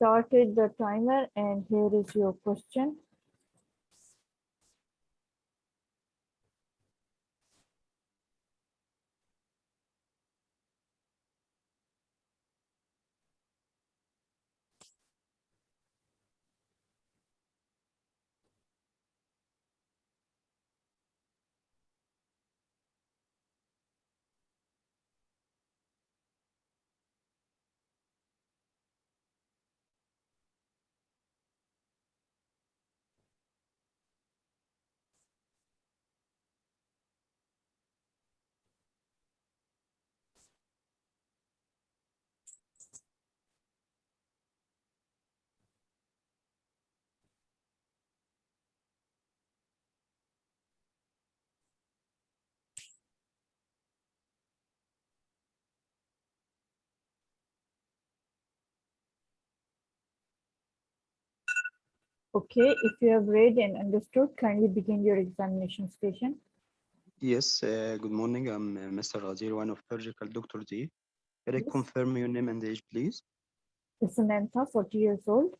started the timer and here is your question. Okay, if you have read and understood, kindly begin your examination station. Yes, good morning. I'm Mr. Ghazir, one of surgical Dr. Z. Can I Yes. confirm your name and age, please? Samantha, 40 years old.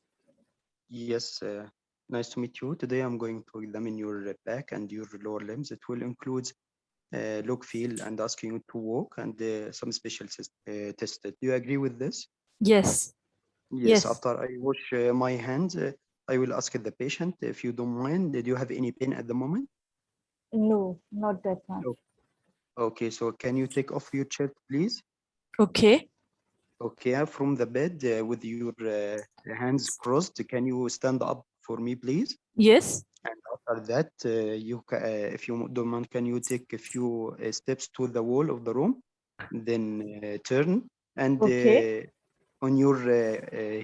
Yes, nice to meet you. Today I'm going to examine your back and your lower limbs. It will include look, feel, and asking you to walk and some special tests. Do you agree with this? Yes. Yes, after I wash my hands, I will ask the patient, if you don't mind, do you have any pain at the moment? No, not that much. Okay, so can you take off your shirt, please? Okay. Okay, from the bed with your hands crossed, can you stand up for me, please? Yes. And after that, if you don't mind, can you take a few steps to the wall of the room, then turn and Okay. on your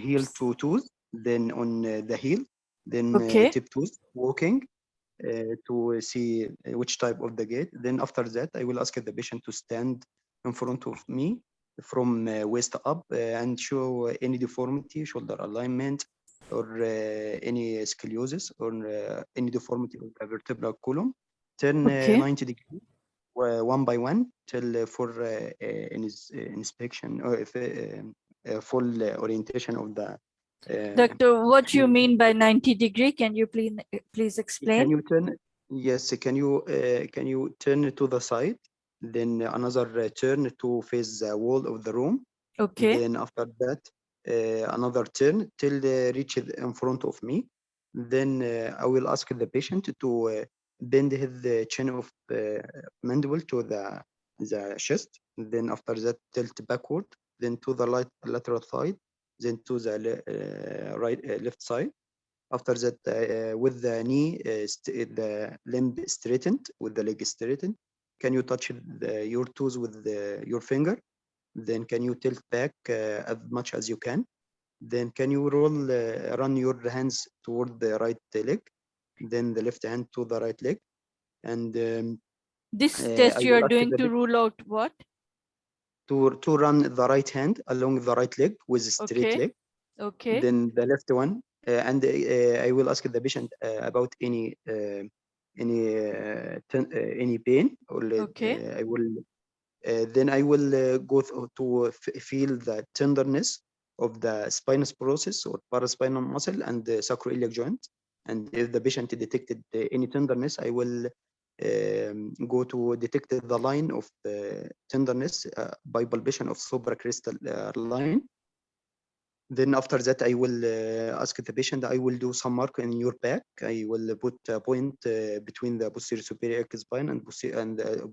heel to toes, then on the heel, then Okay. tiptoes, walking to see which type of the gait. Then after that, I will ask the patient to stand in front of me from waist up and show any deformity, shoulder alignment, or any scoliosis or any deformity of the vertebral column. Turn Okay. 90 degrees one by one till for inspection or if, full orientation of the Doctor, what you mean by 90-degree? Can you please Can explain? you turn? Yes, can you turn to the side? Then another turn to face the wall of the room. Okay. Then after that, another turn till reach in front of me. Then I will ask the patient to bend his chin of mandible to the chest. Then after that, tilt backward. Then to the lateral side. Then to the left side. After that, with the knee, the limb straightened, with the leg straightened, can you touch your toes with your finger? Then can you tilt back as much as you can? Then can you run your hands toward the right leg? Then the left hand to the right leg. And This I test you will are ask doing the to rule out what? to run the right hand along the right leg with a straight Okay. leg. Okay. Then the left one, and I will ask the patient about any any pain, or Okay. I will then I will go to feel the tenderness of the spinous process or paraspinal muscle and the sacroiliac joint. And if the patient detected any tenderness, I will go to detect the line of tenderness by palpation of supracrystal line. Then after that, I will ask the patient, I will do some mark in your back. I will put a point between the posterior superior spine and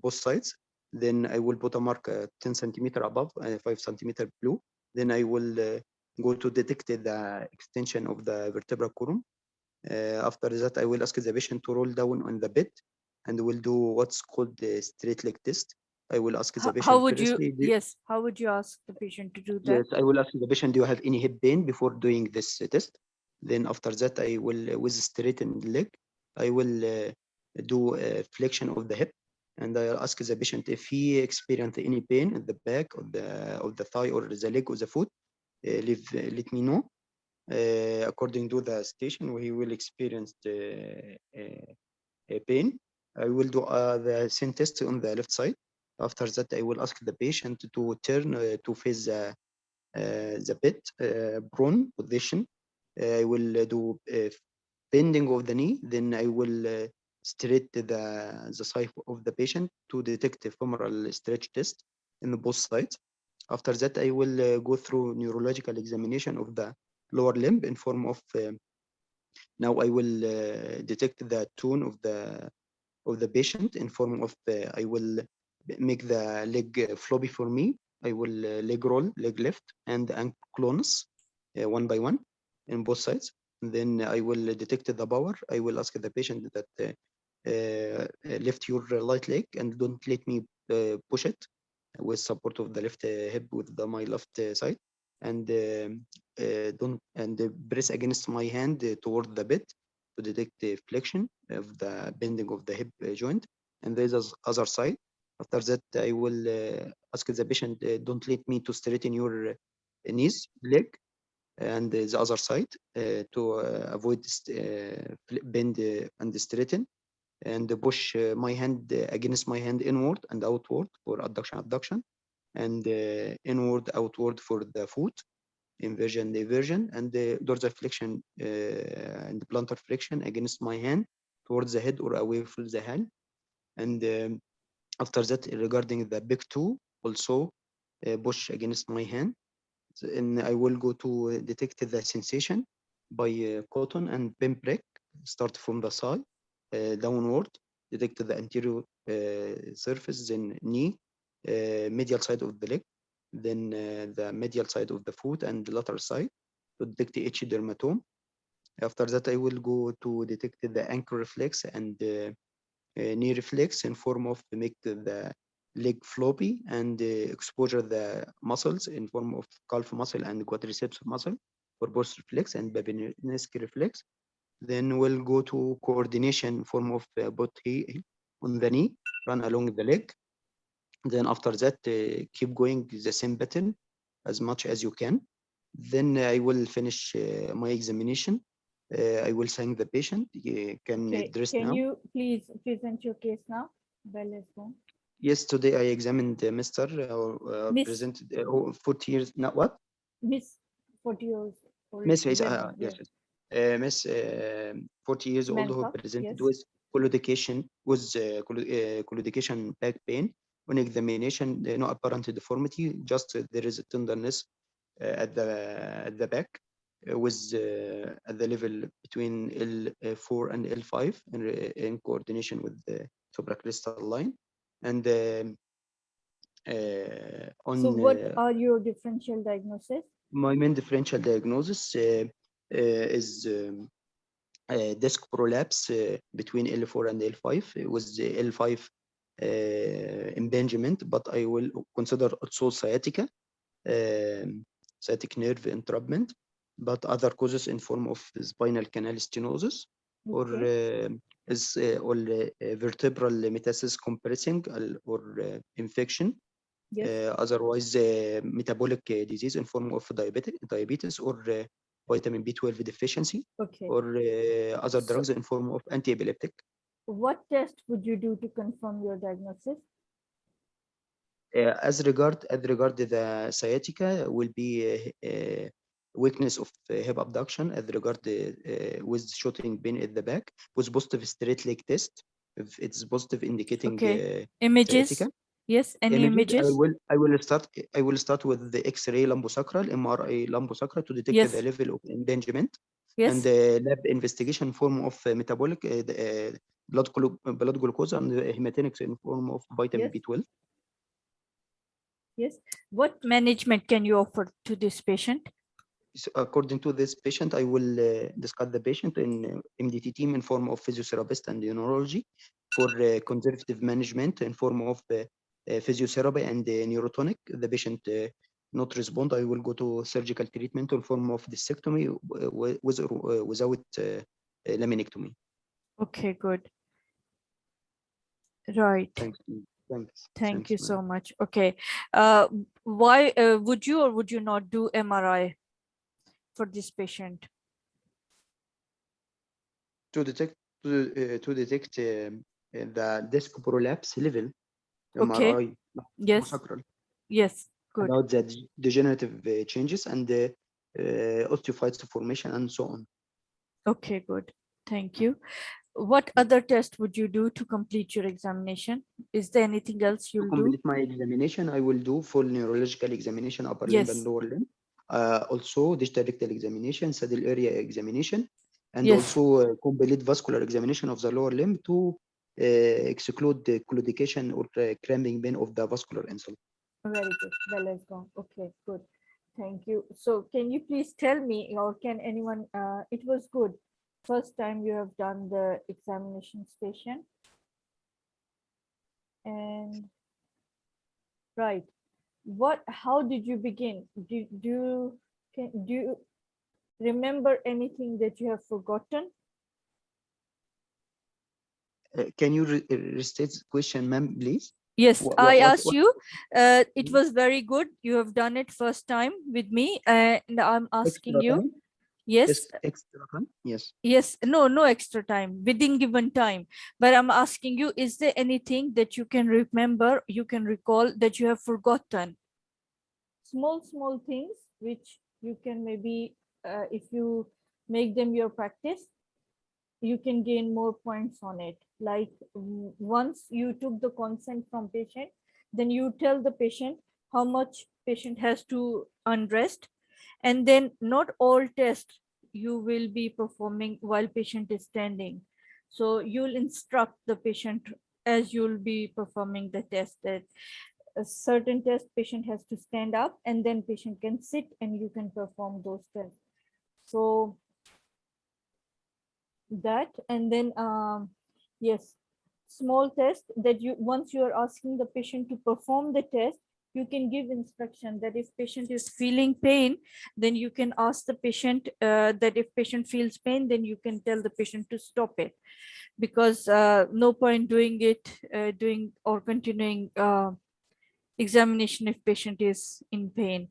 both sides. Then I will put a mark 10 centimeter above, 5 centimeter below. Then I will go to detect the extension of the vertebral column. After that, I will ask the patient to roll down on the bed and will do what's called the straight leg test. I will ask the patient How would you? firstly, Yes. How would you ask the patient to do that? yes, I will ask the patient, do you have any hip pain before doing this test? Then after that, I will, with straightened leg, I will do a flexion of the hip, and I'll ask the patient if he experienced any pain at the back of the thigh or the leg or the foot. Let me know. According to the station where he will experience pain, I will do the same test on the left side. After that, I will ask the patient to turn to face the the bed, prone position. I will do bending of the knee. Then I will straight the side of the patient to detect the femoral stretch test in both sides. After that, I will go through neurological examination of the lower limb in form of now I will detect the tone of the patient in form of I will make the leg floppy for me. I will leg roll, leg lift, and ankle clonus one by one in both sides. And then I will detect the power. I will ask the patient that lift your right leg and don't let me push it with support of the left hip with my left side, and don't press against my hand toward the bed to detect the flexion of the bending of the hip joint. And there's other side. After that, I will ask the patient, don't let me to straighten your knees, leg, and the other side to avoid bend and straighten, and push my hand against my hand inward and outward for adduction, and inward, outward for the foot, inversion, diversion, and the dorsal flexion and plantar flexion against my hand towards the head or away from the hand. And after that, regarding the big toe, also push against my hand. And I will go to detect the sensation by cotton and pinprick. Start from the side downward, detect the anterior surface, then knee, medial side of the leg, then the medial side of the foot and the lateral side to detect the itchy dermatome. After that, I will go to detect the ankle reflex and knee reflex in form of to make the leg floppy and exposure the muscles in form of calf muscle and quadriceps muscle for both reflex and Babinski reflex. Then we'll go to coordination form of both heel on the knee, run along the leg. Then after that, keep going the same pattern as much as you can. Then I will finish my examination. I will thank the patient. Can Okay, dress can now. you please present your case now? Well, let's go. Yes, today I examined Mr. Miss. Presented 40 years. Now what? Miss 40 years old. Miss, yes, women, yes, yes. yes. Miss, 40 years old, who Menopause, presented yes. with colludication back pain. On examination, no apparent deformity, just there is a tenderness at the back with at the level between L4 and L5 in coordination with the supracrystal line. And So what are your differential diagnosis? my main differential diagnosis is disc prolapse between L4 and L5 with the L5 impingement, but I will consider also sciatica, sciatic nerve entrapment, but other causes in form of spinal canal stenosis or vertebral metastasis compressing or infection. Yes. Otherwise, metabolic disease in form of diabetes or vitamin B12 deficiency, Okay. or other drugs in form of anti-epileptic. What test would you do to confirm your diagnosis? As regard the sciatica, will be weakness of hip abduction. As regard with shooting pain at the back, with positive straight leg test. If it's positive, indicating Images. sciatica. Yes, any images? I will start with the X-ray lumbosacral, MRI lumbosacral to detect Yes. the level of impingement. Yes. And lab investigation form of metabolic blood glucose and hematinics in form of vitamin Yes. B12. Yes. What management can you offer to this patient? So according to this patient, I will discuss the patient in MDT team in form of physiotherapist and neurology for conservative management in form of physiotherapy and neurotonic. The patient not respond, I will go to surgical treatment in form of discectomy without laminectomy. Okay, good. Right. Thanks. Thank you so much. Okay. Why would you or would you not do MRI for this patient? To detect the disc prolapse level, Okay. MRI. Yes. Yes. good. about the degenerative changes and the osteophytes formation and so on. Okay, good. Thank you. What other test would you do to complete your examination? Is there anything else To you'll do? complete my examination, I will do full neurological examination, upper limb and Yes. lower limb. Also digital rectal examination, saddle area examination, and Yes. also complete vascular examination of the lower limb to exclude the claudication or cramping pain of the vascular insult. Very good. Well has gone. Okay, good. Thank you. So can you please tell me, or can anyone, it was good. First time you have done the examination station. And right. How did you begin? Do you remember anything that you have forgotten? Can you restate the question, ma'am, please? Yes, I asked What? you. It was very good. You have done it first time with me, and I'm asking Extra you. time? Yes. Extra time? Yes. Yes. No extra time within given time. But I'm asking you, is there anything that you can remember, you can recall that you have forgotten? Small things which you can maybe, if you make them your practice, you can gain more points on it. Like once you took the consent from patient, then you tell the patient how much patient has to unrest, and then not all tests you will be performing while patient is standing. So you'll instruct the patient as you'll be performing the test, that a certain test patient has to stand up, and then patient can sit and you can perform those tests. So that, and then yes, small test that you, once you are asking the patient to perform the test, you can give instruction that if patient is feeling pain, then you can ask the patient that if patient feels pain, then you can tell the patient to stop it, because no point doing it, doing or continuing examination if patient is in pain.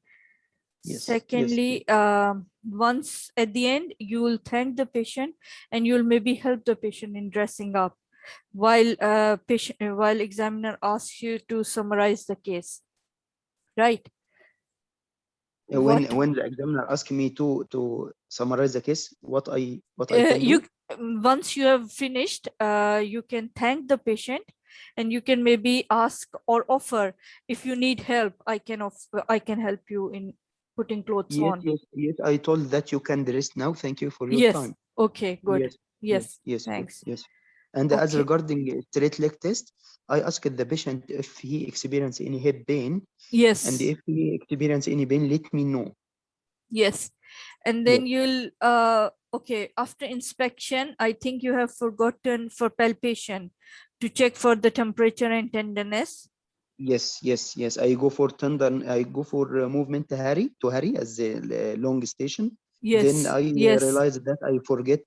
Yes. Secondly, once at the end, you will thank the patient and you'll maybe help the patient in dressing up while while examiner asks you to summarize the case, right? When the examiner asks me to summarize the case, what I can do? Once you have finished, you can thank the patient and you can maybe ask or offer, if you need help, I can help you in putting clothes on. Yes. I told that you can rest now. Thank you for your time. Okay, good. Yes. Thanks. Yes. And as regarding straight leg test, I asked the patient if he experienced any hip pain. Yes. And if he experience any pain, let me know. Yes. And then you'll okay, after inspection, I think you have forgotten for palpation to check for the temperature and tenderness. Yes. I go for movement to Harry as a long station. Yes. Then I realized that I forget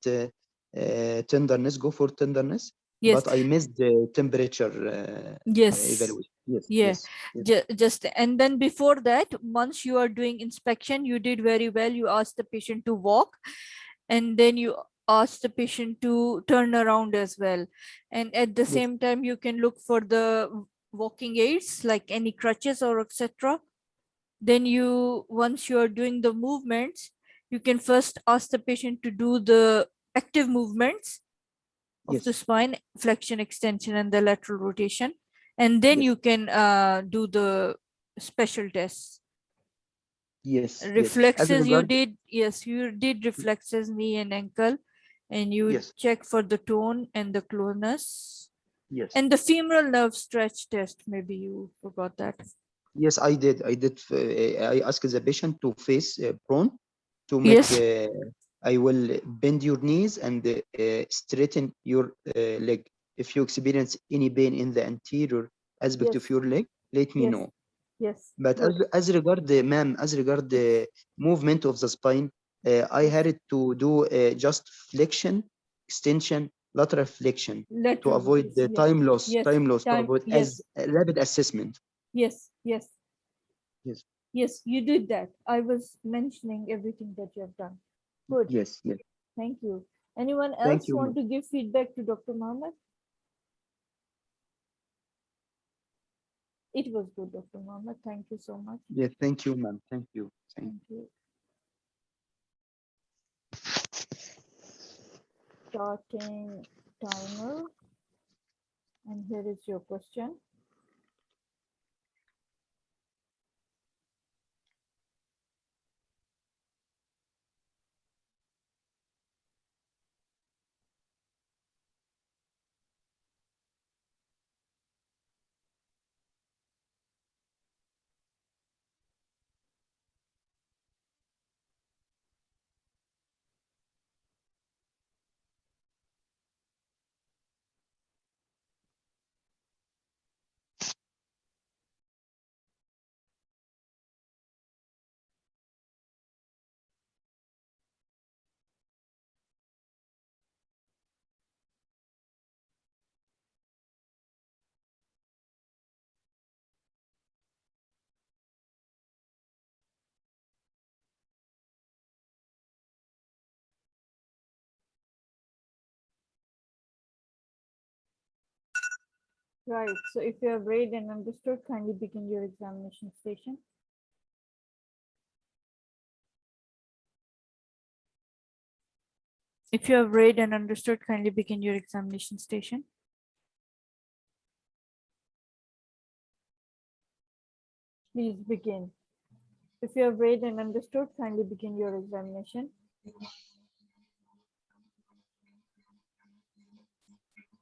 tenderness. Go for tenderness. Yes. But I missed the temperature evaluation. Yes. Just, and then before that, once you are doing inspection, you did very well. You asked the patient to walk, and then you ask the patient to turn around as well. And at the same time, you can look for the walking aids, like any crutches or etc. Then once you are doing the movements, you can first ask the patient to do the active movements of the spine, flexion, extension, and the lateral rotation. And then you can do the special tests. Reflexes, you did reflexes, knee and ankle, and you check for the tone and the closeness. And the femoral nerve stretch test, maybe you forgot that. Yes, I did. I asked the patient to face prone to make. I will bend your knees and straighten your leg. If you experience any pain in the anterior aspect of your leg, let me know. Yes. But as regard the movement of the spine, I had it to do just flexion, extension, lateral flexion to avoid the time loss. To avoid as rapid assessment. Yes, you did that. I was mentioning everything that you have done. Good. Yes. Thank you. Anyone else want to give feedback to Dr. Mohammed? It was good, Dr. Mohammed. Thank you so much. Yeah, thank you, ma'am. Thank you. Thank you. Starting timer. And here is your question. Right. So if you have read and understood, kindly begin your examination station. If you have read and understood, kindly begin your examination station. Please begin. If you have read and understood, kindly begin your examination.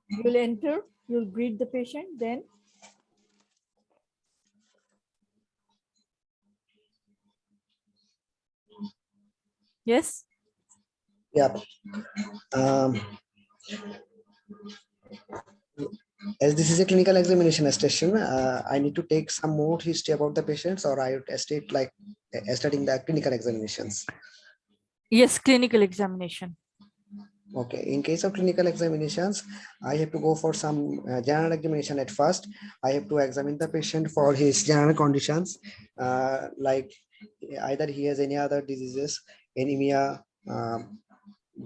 You'll enter, you'll greet the patient, then yes. Yeah. As this is a clinical examination session, I need to take some more history about the patients, or I would state like studying the clinical examinations. Yes, clinical examination. Okay, in case of clinical examinations, I have to go for some general examination at first. I have to examine the patient for his general conditions, like either he has any other diseases, anemia,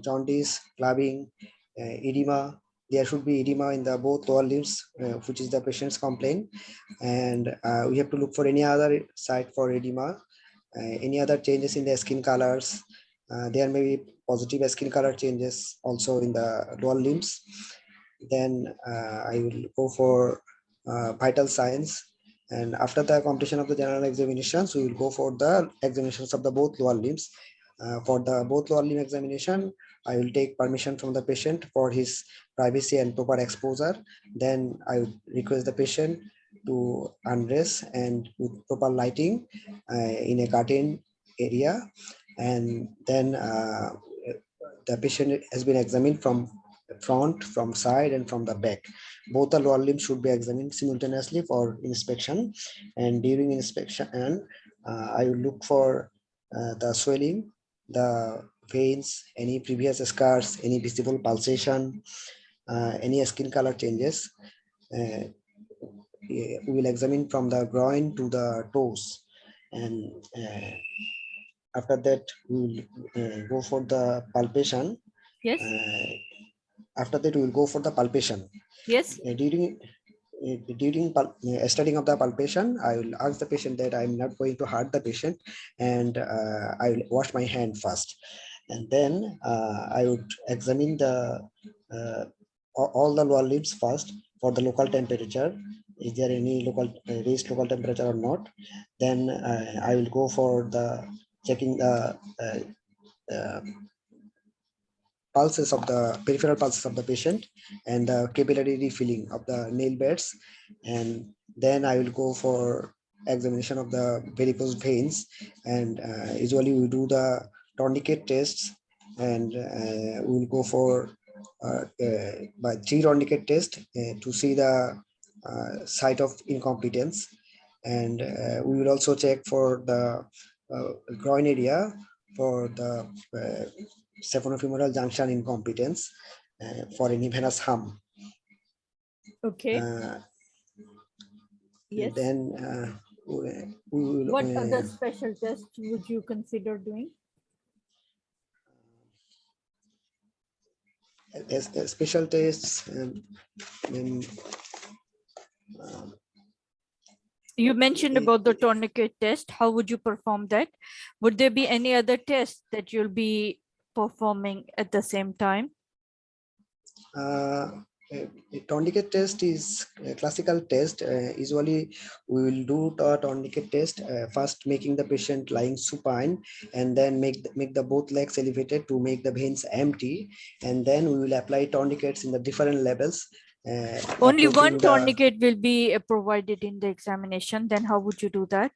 jaundice, clubbing, edema. There should be edema in the both lower limbs, which is the patient's complaint. And we have to look for any other site for edema, any other changes in the skin colors. There may be positive skin color changes also in the lower limbs. Then I will go for vital signs. And after the completion of the general examinations, we will go for the examinations of the both lower limbs. For the both lower limb examination, I will take permission from the patient for his privacy and proper exposure. Then I will request the patient to undress and with proper lighting in a curtain area. And then the patient has been examined from front, from side, and from the back. Both the lower limbs should be examined simultaneously for inspection. And during inspection, I will look for the swelling, the veins, any previous scars, any visible pulsation, any skin color changes. We will examine from the groin to the toes. And after that, we will go for the palpation. Yes. After that, we will go for the palpation. Yes. During studying of the palpation, I will ask the patient that I'm not going to hurt the patient, and I will wash my hand first, and then I would examine the all the lower limbs first for the local temperature. Is there any local raised local temperature or not? Then I will go for the checking the pulses of the peripheral pulses of the patient and the capillary refilling of the nail beds. And then I will go for examination of the varicose veins. And usually we do the tourniquet tests, and we will go for by G-tourniquet test to see the site of incompetence. And we will also check for the groin area for the saphenofemoral junction incompetence for any venous harm. Okay. Yes. Then we will, what other special tests would you consider doing? Special tests You mentioned about the tourniquet test. How would you perform that? Would there be any other tests that you'll be performing at the same time? A tourniquet test is a classical test. Usually, we will do the tourniquet test first, making the patient lying supine, and then make the both legs elevated to make the veins empty, and then we will apply tourniquets in the different levels. Only approaching one the- tourniquet will be provided in the examination. Then how would you do that?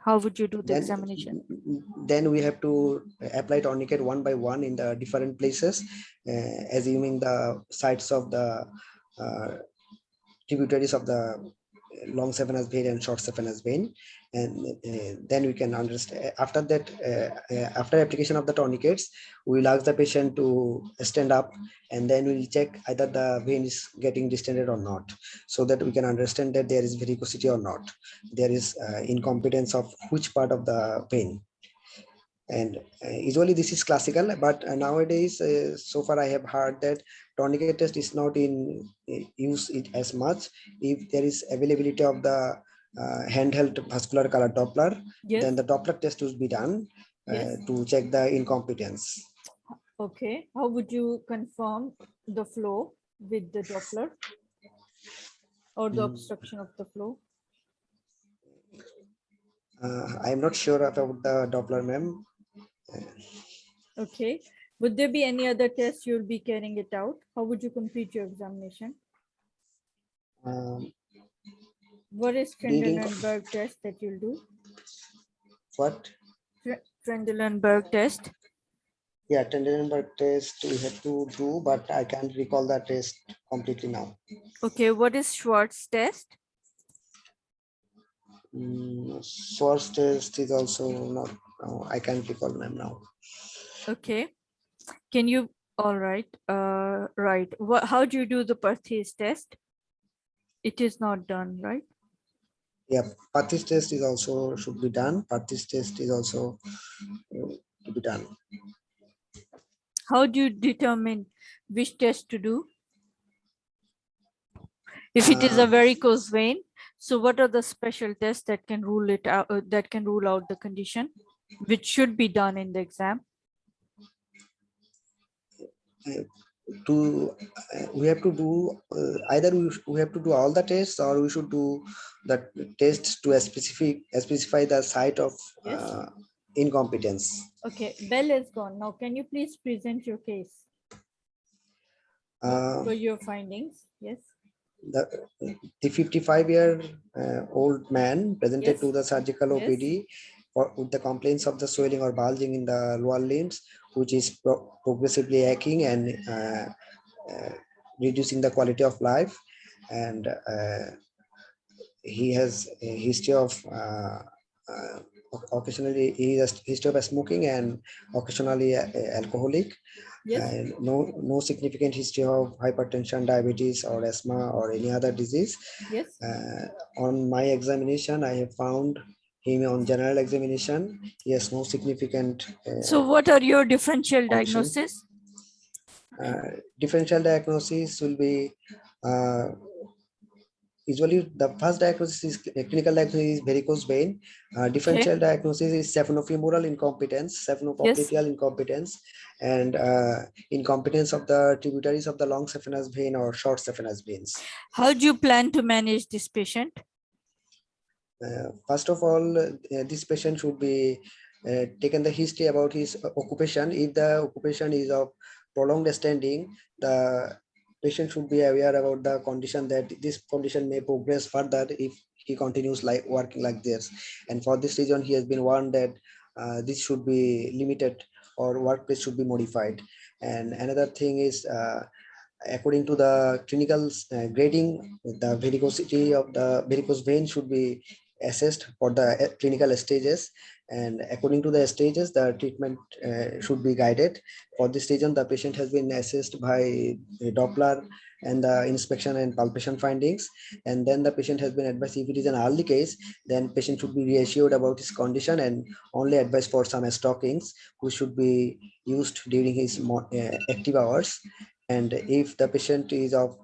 How would you do the examination? Then we have to apply tourniquet one by one in the different places, assuming the sites of the tributaries of the long saphenous vein and short saphenous vein, and then we can understand. After that, after application of the tourniquets, we will ask the patient to stand up, and then we will check either the vein is getting distended or not, so that we can understand that there is varicosity or not, there is incompetence of which part of the vein. And usually this is classical, but nowadays, so far I have heard that tourniquet test is not in use it as much. If there is availability of the handheld vascular color Doppler, Yes. then the Doppler test will be done Yes. to check the incompetence. Okay. How would you confirm the flow with the Doppler or the obstruction of the flow? I'm not sure about the Doppler, ma'am. Okay. Would there be any other tests you'll be carrying it out? How would you complete your examination? What is Reading- Trendline test that you'll do? What? Trendline test. Yeah, Trendline test we have to do, but I can't recall the test completely now. Okay. What is Schwartz test? Source test is also not. No, I can't recall them now. Okay. Can you? All right. Right. How do you do the Perthes test? It is not done, right? Yeah, Perthes test is also should be done. Perthes test is also to be done. How do you determine which test to do? If it is a varicose vein, so what are the special tests that can rule it out? That can rule out the condition, which should be done in the exam. We have to do either we have to do all the tests, or we should do the tests to specify the site of Yes. incompetence. Okay, Bell is gone. Now, can you please present your case? What were your findings? Yes. The 55-year old man presented Yes. to the surgical Yes. OPD with the complaints of the swelling or bulging in the lower limbs, which is progressively aching and reducing the quality of life. And he has a history of occasionally he has a history of smoking and occasionally alcoholic. Yes. And no significant history of hypertension, diabetes, or asthma, or any other disease. Yes. On my examination, I have found him on general examination. He has no significant. So, what are your differential condition. diagnosis? Differential diagnosis will be usually the first diagnosis is clinical diagnosis is varicose vein. Differential diagnosis is saphenofemoral incompetence, saphenopopliteal incompetence, and incompetence of the tributaries of the long saphenous vein or short saphenous veins. How do you plan to manage this patient? First of all, this patient should be taken the history about his occupation. If the occupation is of prolonged standing, the patient should be aware about the condition that this condition may progress further if he continues like working like this. And for this reason, he has been warned that this should be limited or workplace should be modified. And another thing is, according to the clinical grading, the varicosity of the varicose vein should be assessed for the clinical stages, and according to the stages the treatment should be guided. For this reason, the patient has been assessed by a Doppler and the inspection and palpation findings, and then the patient has been advised, if it is an early case, then patient should be reassured about his condition and only advised for some stockings which should be used during his active hours. And if the patient is of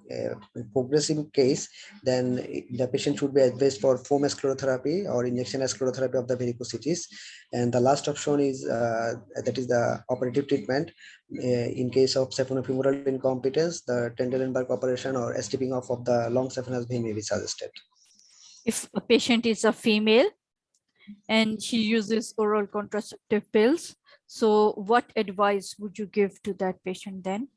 progressive case, then the patient should be advised for foam sclerotherapy or injection sclerotherapy of the varicosities. And the last option is that is the operative treatment. In case of saphenofemoral incompetence, the Trendelenburg operation or stripping off of the long saphenous vein may be suggested. If a patient is a female and she uses oral contraceptive pills, so what advice would you give to that patient then?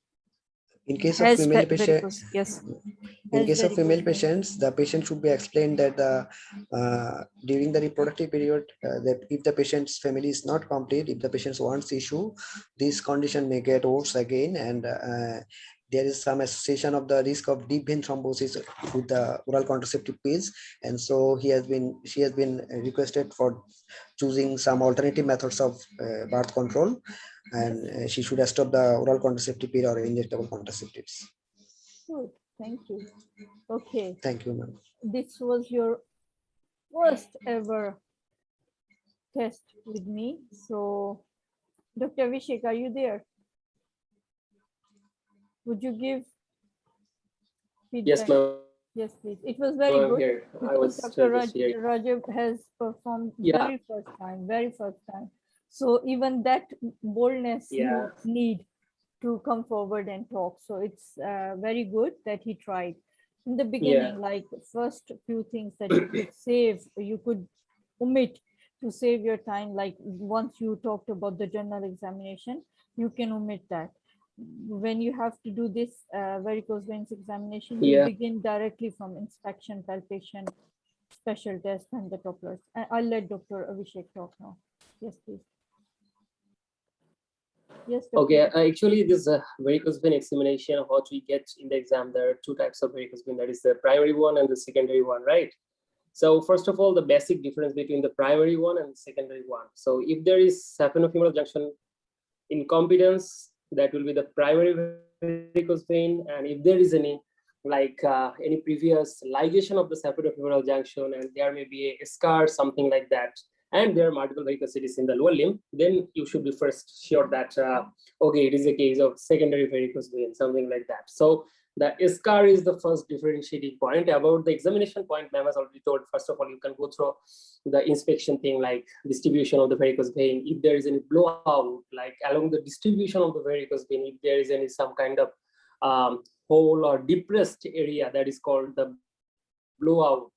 In case of female Varicose, patients, yes. in case of female Varicose vein. patients, the patient should be explained that during the reproductive period, that if the patient's family is not complete, if the patient wants issue, this condition may get worse again, and there is some association of the risk of deep vein thrombosis with the oral contraceptive pills, and so she has been requested for choosing some alternative methods of birth control, and she should stop the oral contraceptive pill or injectable contraceptives. Good, thank you. Okay, Thank you, ma'am. this was your first ever test with me. So, Dr. Abhishek, are you there? Would you give feedback? Yes, ma'am. Yes, please. It was very I'm good. here. I Because was Dr. just hearing. Rajab has performed Yeah. very first time. So even that boldness Yeah. you need to come forward and talk. So it's very good that he tried. In the beginning, like first few things that you could save, you could omit to save your time. Like once you talked about the journal examination, you can omit that. When you have to do this varicose veins examination, you begin directly from inspection, palpation, special test, and the Dopplers. I'll let Dr. Abhishek talk now. Yes, please. Yes. Dr. Okay, actually, this varicose vein examination, what we get in the exam, there are two types of varicose vein. That is the primary one and the secondary one, right? So first of all, the basic difference between the primary one and the secondary one. So if there is saphenofemoral junction incompetence, that will be the primary varicose vein, and if there is any any previous ligation of the saphenofemoral junction and there may be a scar, something like that, and there are multiple varicosities in the lower limb, then you should be first sure that okay, it is a case of secondary varicose vein, something like that. So the scar is the first differentiating point. About the examination point, ma'am has already told. First of all, you can go through the inspection thing, like distribution of the varicose vein. If there is any blowout, like along the distribution of the varicose vein, if there is any some kind of hole or depressed area, that is called the blowout.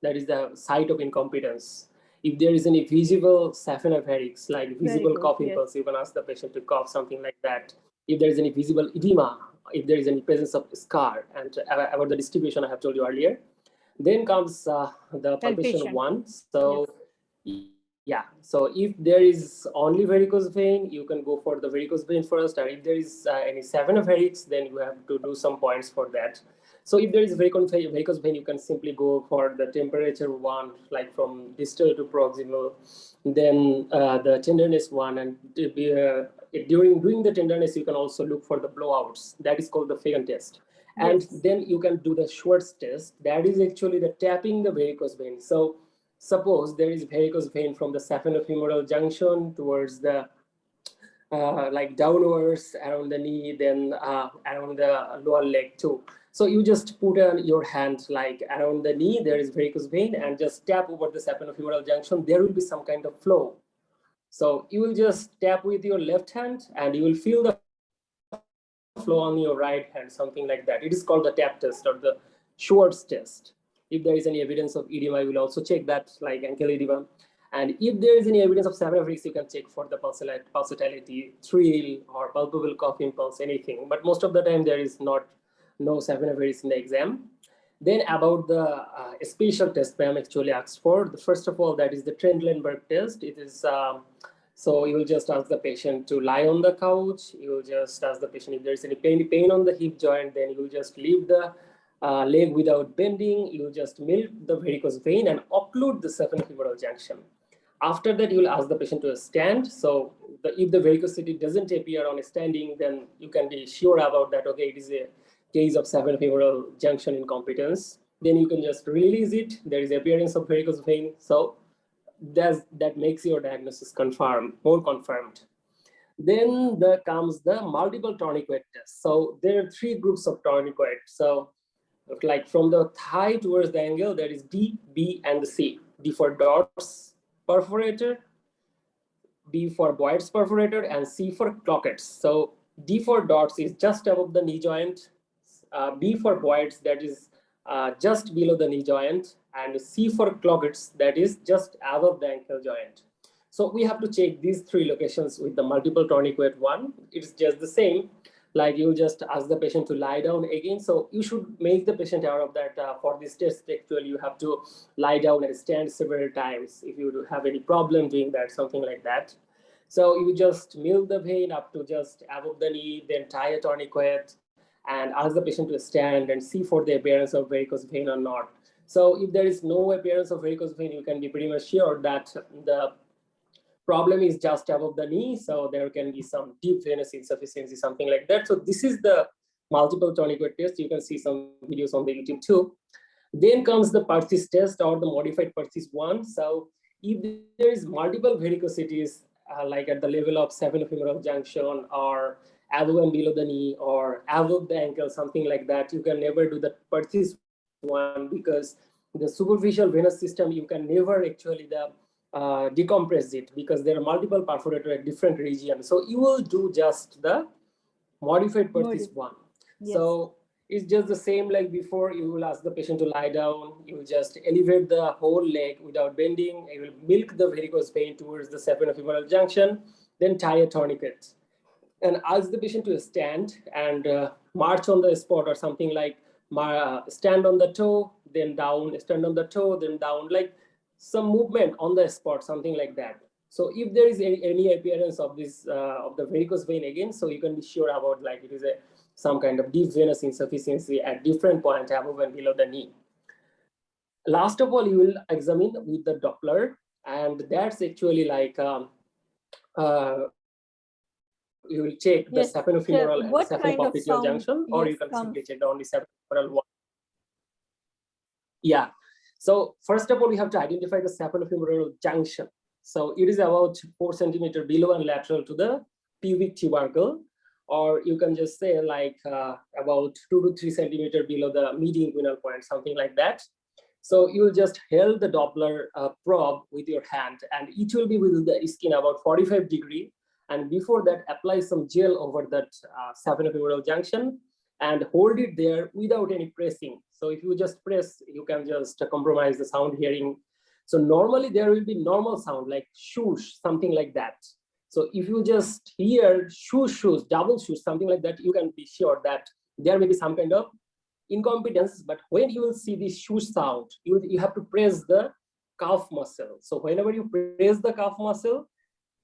That is the site of incompetence. If there is any visible saphenopharynx, like visible cough impulse, you can ask the patient to cough, something like that. If there is any visible edema, if there is any presence of scar, and about the distribution I have told you earlier. Then comes the palpation one. So yeah, so if there is only varicose vein, you can go for the varicose vein first, and if there is any saphenopharynx, then you have to do some points for that. So if there is varicose vein, you can simply go for the temperature one, like from distal to proximal, then the tenderness one, and during doing the tenderness, you can also look for the blowouts. That is called the Fagan test. And then you can do the Schwartz test. That is actually the tapping the varicose vein. So suppose there is varicose vein from the saphenofemoral junction towards the like downwards around the knee, then around the lower leg too. So you just put your hand like around the knee, there is varicose vein, and just tap over the saphenofemoral junction. There will be some kind of flow. So you will just tap with your left hand and you will feel the flow on your right hand, something like that. It is called the tap test or the Schwartz test. If there is any evidence of edema, we will also check that, like ankle edema. And if there is any evidence of saphenopharynx, you can check for the pulsatility, thrill, or palpable cough impulse, anything. But most of the time, there is no saphenopharynx in the exam. Then about the spatial test, ma'am actually asked for. First of all, that is the Trendline test. It is so you will just ask the patient to lie on the couch. You will just ask the patient if there is any pain on the hip joint. Then you will just leave the leg without bending. You will just milk the varicose vein and occlude the saphenofemoral junction. After that, you will ask the patient to stand. So if the varicosity doesn't appear on standing, then you can be sure about that. Okay, it is a case of saphenofemoral junction incompetence. Then you can just release it. There is appearance of varicose vein. So that makes your diagnosis more confirmed. Then there comes the multiple tonic weight test. So there are 3 groups of tonic weight. So like from the thigh towards the angle, there is D, B, and the C. D for Dodds perforator, B for Boyd's perforator, and C for Clockett's. So D for Dodds is just above the knee joint. B for Boyd's, that is just below the knee joint, and C for Clockett's, that is just above the ankle joint. So we have to check these 3 locations with the multiple tonic weight one. It's just the same. Like you just ask the patient to lie down again. So you should make the patient aware of that. For this test, actually, you have to lie down and stand several times if you have any problem doing that, something like that. So you just milk the vein up to just above the knee, then tie a tonic weight and ask the patient to stand and see for the appearance of varicose vein or not. So if there is no appearance of varicose vein, you can be pretty much sure that the problem is just above the knee, so there can be some deep venous insufficiency, something like that. So this is the multiple tonic weight test. You can see some videos on the YouTube too. Then comes the Perthes test or the modified Perthes one. So if there is multiple varicosities, like at the level of saphenofemoral junction or above and below the knee or above the ankle, something like that, you can never do the Perthes one, because the superficial venous system, you can never actually decompress it, because there are multiple perforator at different regions. So you will do just the modified Perthes one. Yes. So it's just the same like before. You will ask the patient to lie down. You will just elevate the whole leg without bending. You will milk the varicose vein towards the saphenofemoral junction, then tie a tourniquet. And ask the patient to stand and march on the spot, or something like stand on the toe, then down, stand on the toe, then down, like some movement on the spot, something like that. So if there is any appearance of this of the varicose vein again, so you can be sure about like it is some kind of deep venous insufficiency at different points above and below the knee. Last of all, you will examine with the Doppler, and that's actually like you will check the Yes. saphenofemoral and What kind of saphenopopliteal sound, junction, or yes, you can comes? simply check the only saphenofemoral one. Yeah. So first of all, we have to identify the saphenofemoral junction. So it is about 4 centimeters below and lateral to the pubic tubercle, or you can just say like about 2 to 3 centimeters below the mid-inguinal point, something like that. So you will just hold the Doppler probe with your hand, and it will be within the skin about 45 degrees. And before that, apply some gel over that saphenofemoral junction and hold it there without any pressing. So if you just press, you can just compromise the sound hearing. So normally there will be normal sound like shoosh, something like that. So if you just hear shoosh, shoosh, double shoosh, something like that, you can be sure that there may be some kind of incompetence. But when you will see this shoosh sound, you have to press the calf muscle. So whenever you press the calf muscle,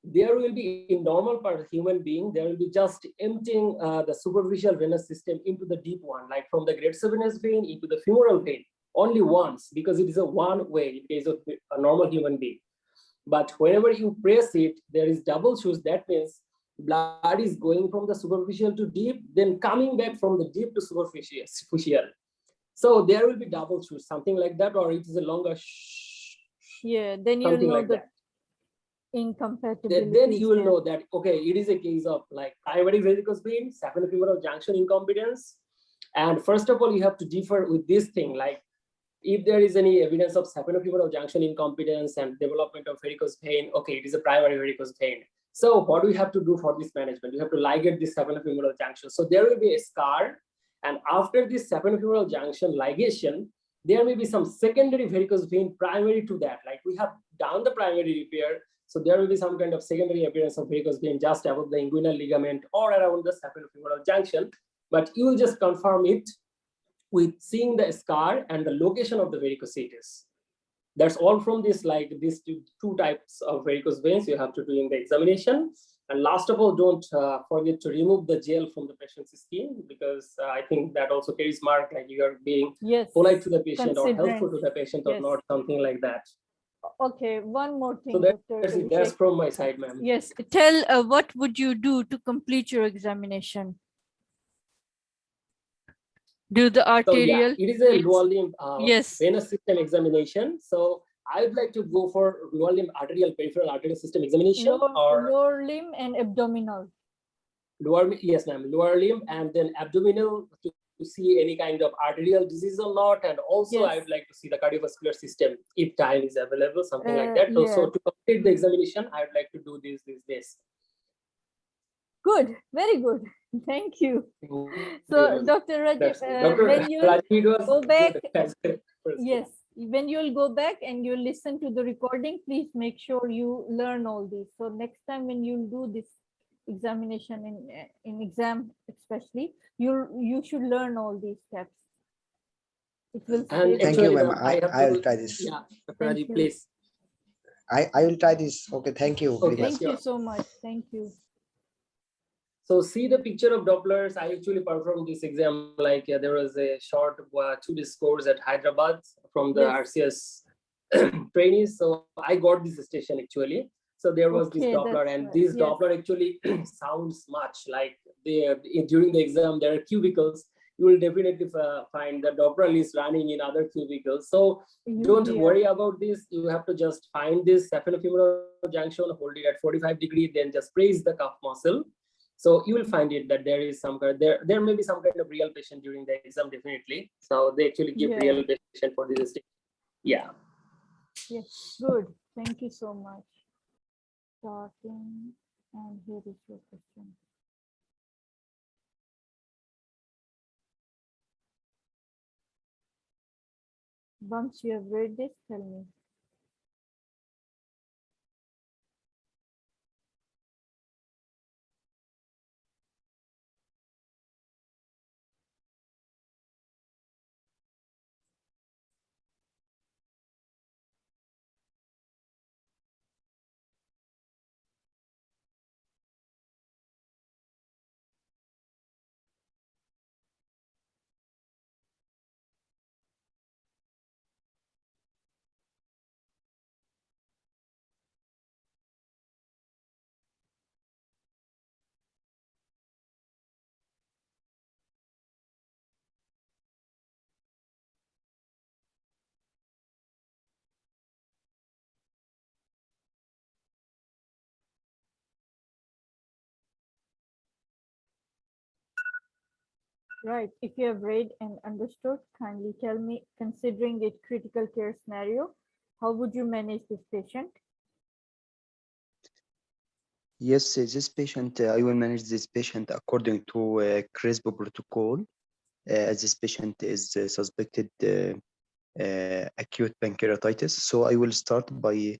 there will be, in normal part of human being, there will be just emptying the superficial venous system into the deep one, like from the great venous vein into the femoral vein, only once, because it is a one way in case of a normal human being. But whenever you press it, there is double shoosh. That means blood is going from the superficial to deep, then coming back from the deep to superficial. So there will be double shoosh, something like that, or it is a longer shh. Yeah, then you'll something know like the that. incompatibility. Then you will know that, okay, it is a case of like primary varicose vein, saphenofemoral junction incompetence. And first of all, you have to differ with this thing, like if there is any evidence of saphenofemoral junction incompetence and development of varicose vein, okay, it is a primary varicose vein. So what do we have to do for this management? You have to ligate this saphenofemoral junction. So there will be a scar, and after this saphenofemoral junction ligation, there may be some secondary varicose vein primary to that. Like we have done the primary repair, so there will be some kind of secondary appearance of varicose vein just above the inguinal ligament or around the saphenofemoral junction. But you will just confirm it with seeing the scar and the location of the varicosities. That's all from this, like these two types of varicose veins you have to do in the examination. And last of all, don't forget to remove the gel from the patient's skin, because I think that also carries mark, like you are being polite to the patient or helpful to the patient or not, something like that. Okay, one more thing. So that's from my side, ma'am. Yes, tell what would you do to complete your examination? Do the arterial? So yeah, it is a lower limb yes. venous system examination. So I would like to go for lower limb arterial peripheral arterial system examination or Lower limb and abdominal. yes, ma'am, lower limb and then abdominal to see any kind of arterial disease or not. And also I Yes. would like to see the cardiovascular system if time is available, something like that. Yeah. So to complete the examination, I would like to do this. Good, very good. Thank you. So, Dr. Rajat, Dr. when you Rajit was go back, good. yes, when you'll go back and you'll listen to the recording, please make sure you learn all this. So next time when you'll do this examination in exam especially, you should learn all these steps. It will And save Thank you. you, actually, ma'am. I have I to will try this. Yeah, Dr. Thank Rajit, you. please. I will try this. Okay, thank you very Okay. much. Thank you so much. Thank you. So see the picture of Dopplers. I actually performed this exam. Like there was a short 2D scores at Hyderabad from the Yes. RCS trainees. So I got this station actually. So there was this Okay, Doppler, that's and right. this Yes. Doppler actually sounds much like during the exam there are cubicles. You will definitely find the Doppler is running in other cubicles. So don't Yeah. worry about this. You have to just find this saphenofemoral junction, hold it at 45 degrees, then just press the cuff muscle. So you will find it that there is some kind there may be some kind of real patient during the exam, definitely. So they actually give Yeah. real patient for this stage. Yeah. Yes, good. Thank you so much. Starting, and here is your question. Once you have read this, tell me. Right. If you have read and understood, kindly tell me, considering it critical care scenario, how would you manage this patient? Yes, this patient, I will manage this patient according to CRISP protocol. As this patient is suspected acute pancreatitis. So I will start by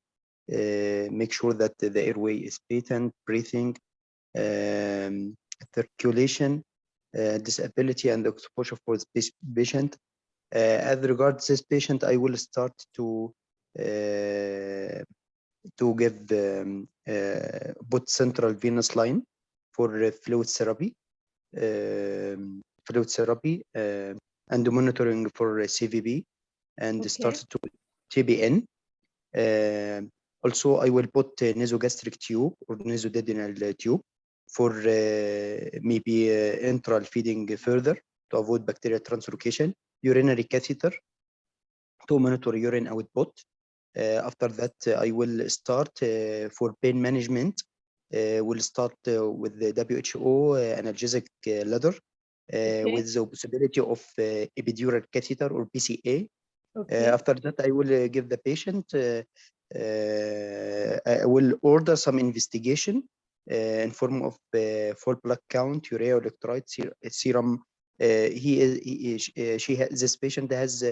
make sure that the airway is patent, breathing, circulation, disability, and exposure for this patient. As regards this patient, I will start to give both central venous line for fluid therapy, and monitoring for CVB, and Okay. start to TBN. Also, I will put a nasogastric tube or nasodidenal tube for maybe enteral feeding further to avoid bacterial translocation, urinary catheter to monitor urine output. After that, I will start for pain management. We'll start with the WHO analgesic ladder with the possibility of epidural catheter or PCA. Okay. After that, I will give the patient, I will order some investigation in form of full blood count, urea electrolyte, serum. This patient has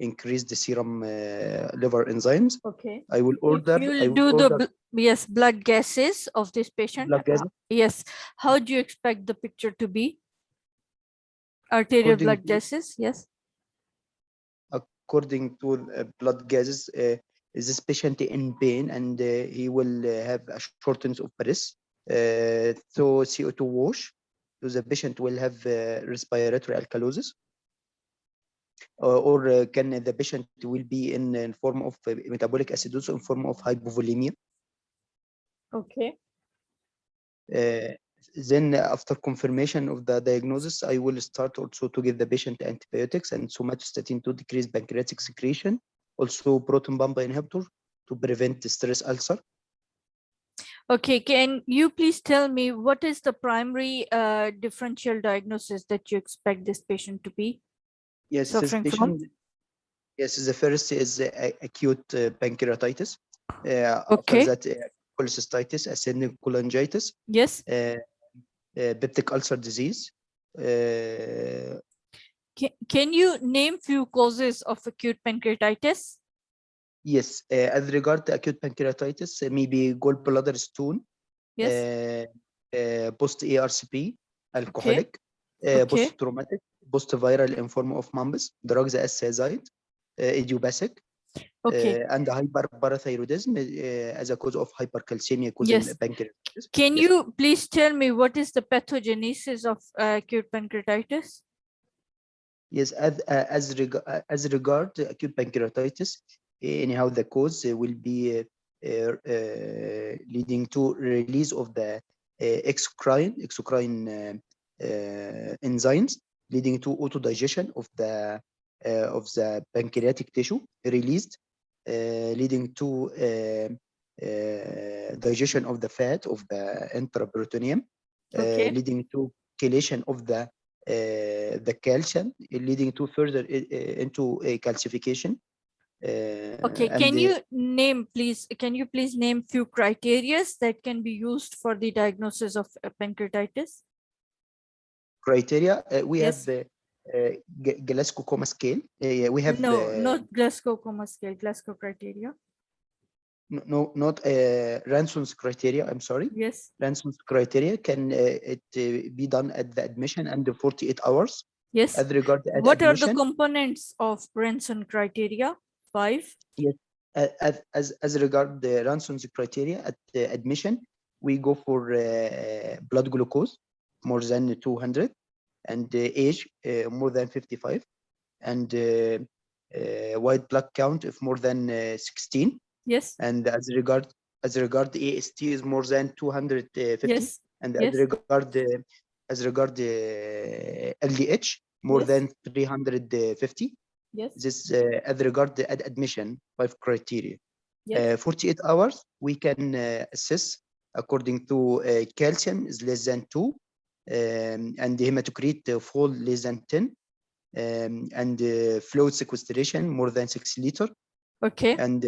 increased the serum liver enzymes. Okay. I will order. You'll do the yes blood gases of this patient. Blood gases? Yes. How do you expect the picture to be? Arterial blood gases. Yes. According to blood gases, is this patient in pain, and he will have a shortness of breath. So CO2 wash. So the patient will have respiratory alkalosis. Or can the patient will be in form of metabolic acidosis in form of hypovolemia. Okay. Then after confirmation of the diagnosis, I will start also to give the patient antibiotics and somatostatin to decrease pancreatic secretion. also proton pump inhibitor to prevent stress ulcer. Okay, can you please tell me what is the primary differential diagnosis that you expect this patient to be Yes, this suffering from? patient. Yes, the first is acute pancreatitis. Okay. After that, cholecystitis, ascending cholangitis, Yes. peptic ulcer disease. Can you name few causes of acute pancreatitis? Yes, as regard to acute pancreatitis, maybe gallbladder stone, Yes. post-ARCP, alcoholic, Okay. post-traumatic, post-viral in form of mumps, drugs as thiazide, idiopathic, Okay. and hyperparathyroidism as a cause of hypercalcemia causing Yes. pancreatitis. Can Yes. you please tell me what is the pathogenesis of acute pancreatitis? Yes, as regard to acute pancreatitis, anyhow, the cause will be leading to release of the exocrine enzymes, leading to autodigestion of the pancreatic tissue released, leading to digestion of the fat of the intraperitoneum, Okay. leading to chelation of the calcium, leading to further into a calcification. Okay, can you please name few criteria that can be used for the diagnosis of pancreatitis? Criteria? We Yes. have Glasgow Coma Scale. We have No, not Glasgow Coma Scale, Glasgow criteria. not Ranson's criteria. I'm sorry. Yes. Ranson's criteria can it be done at the admission under 48 hours. Yes. As regard to What are the admission, components of Branson criteria? 5. yes, as regard the Ranson's criteria at the admission, we go for blood glucose more than 200, and age more than 55, and white blood count of more than 16. Yes. And as regard the AST is more than 250, Yes. and Yes. as regard the LDH more Yes. than 350. Yes. This as regard the admission 5 criteria. Yes. 48 hours we can assess according to calcium is less than 2, and the hematocrit fall less than 10, and fluid sequestration more than 6 liter. Okay. And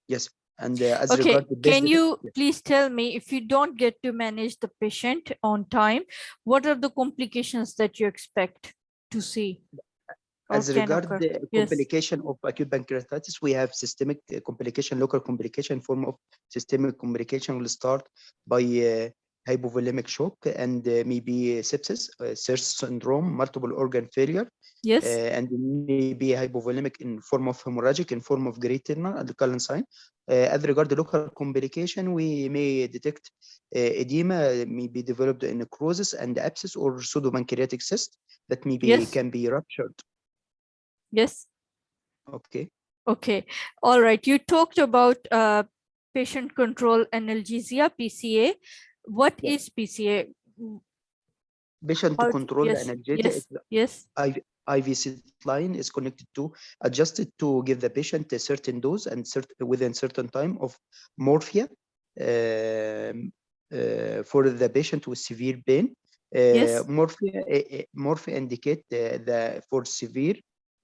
yes, and as Okay, regard the can you yes. please tell me, if you don't get to manage the patient on time, what are the complications that you expect to see? As regard the Yes. complication of acute pancreatitis, we have systemic complication, local complication, form of systemic complication will start by hypovolemic shock and maybe sepsis, SIRS syndrome, multiple organ failure. Yes. And maybe hypovolemic in form of hemorrhagic, in form of great renal alkaline sign. As regard the local complication, we may detect edema, may be developed in necrosis and abscess or pseudopancreatic cyst that maybe Yes. can be ruptured. Yes. Okay. Okay. All right. You talked about patient control analgesia, PCA. What Yes. is PCA? Patient How- control yes. analgesia. Yes. Yes. IV line is connected to, adjusted to give the patient a certain dose and within certain time of morphia for the patient with severe pain. Yes. Morphia indicate for severe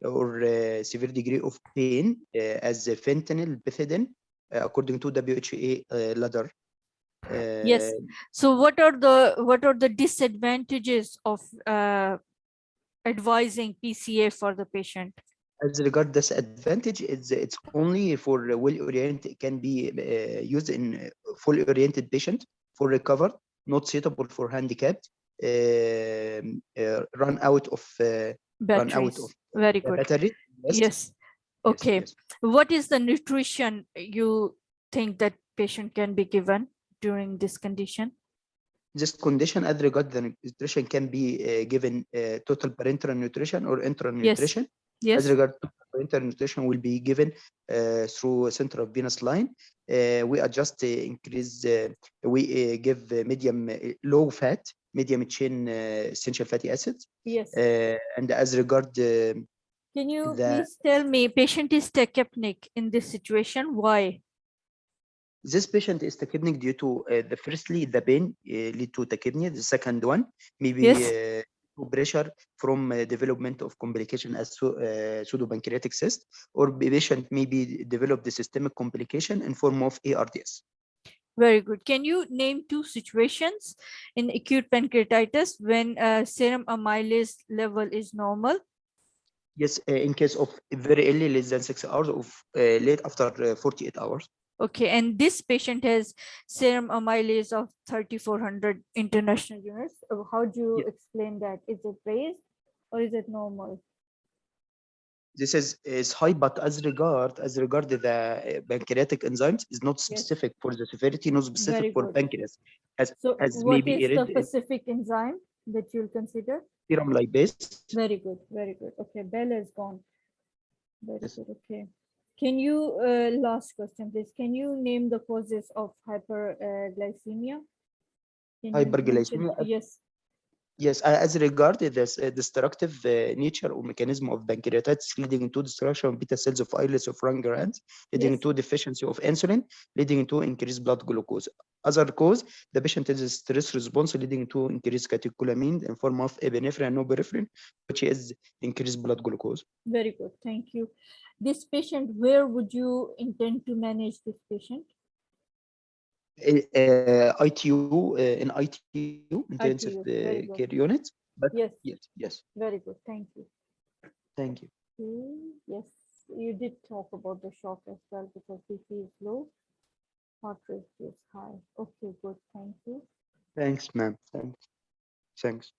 or severe degree of pain as fentanyl, pethidine, according to WHA ladder. Yes. So what are the disadvantages of advising PCA for the patient? As regard this advantage, it's only for well-oriented, can be used in fully oriented patient for recovered, not suitable for handicapped, run out of Batteries. Very good. battery. Yes. Okay. Yes. What is the nutrition you think that patient can be given during this condition? This condition, as regard the nutrition, can be given total parenteral nutrition or enteral nutrition. Yes. As regard to parenteral nutrition, will be given through central venous line. We adjust, increase, we give medium, low fat, medium chain essential fatty acids. Yes. And as regard Can you The- please tell me, patient is tachypneic in this situation? Why? This patient is tachypneic due to firstly the pain lead to tachypnea. The second one maybe Yes. pressure from development of complication as pseudopancreatic cyst, or the patient maybe develop the systemic complication in form of ARDS. Very good. Can you name two situations in acute pancreatitis when serum amylase level is normal? Yes, in case of very early, less than 6 hours, of late after 48 hours. Okay, and this patient has serum amylase of 3400 international units. How do you Yeah. explain that? Is it raised or is it normal? This is high, but as regard the pancreatic enzymes is not specific for the severity, not specific Very for good. pancreas. As So as what maybe is the it is specific enzyme that you'll consider? serum lipase. Very good, very good. Okay, Bell is gone. Very Yes. good, okay. Can you, last question, please. Can you name the causes of hyperglycemia? Hyperglycemia. Yes, Yes, as regard this destructive nature or mechanism of pancreatitis, leading to destruction of beta cells of islets of Langerhans, leading Yes. to deficiency of insulin, leading to increased blood glucose. Other cause, the patient is stress response, leading to increased catecholamine in form of epinephrine and norepinephrine, which is increased blood glucose. very good. Thank you. This patient, where would you intend to manage this patient? ITU, in ITU, intensive ITU, very good. care unit. But Yes, yes, very good. Thank you. thank you. Okay, yes, you did talk about the shock as well because BP is low, heart rate is high. Okay, good. Thank you. Thanks, ma'am. Thanks.